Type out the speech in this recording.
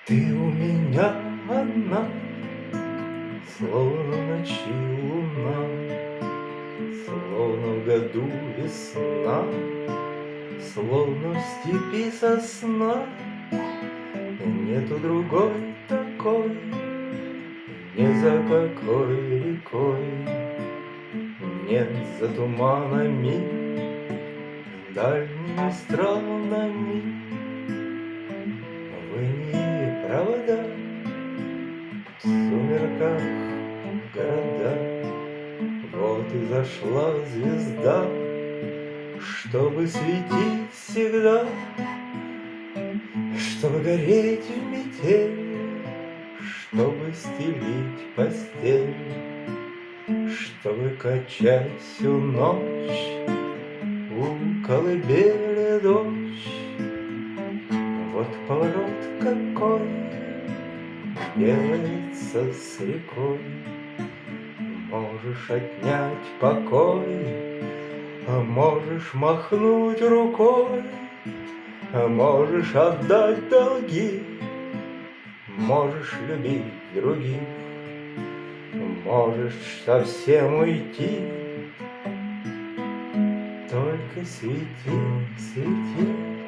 Ты у меня одна, словно в ночи луна, словно в году весна, словно в степи сосна. Нету другой такой, не за какой рекой, нет за туманами, дальними странами. В инии провода, в сумерках города. Вот и зашла звезда, чтобы светить всегда, чтобы гореть в метель, чтобы стелить постель, чтобы качать всю ночь у колыбели дочь. Вот поворот какой делается с рекой. Можешь отнять покой, а можешь махнуть рукой, а можешь отдать долги, можешь любить других, можешь совсем уйти. Только свети, свети.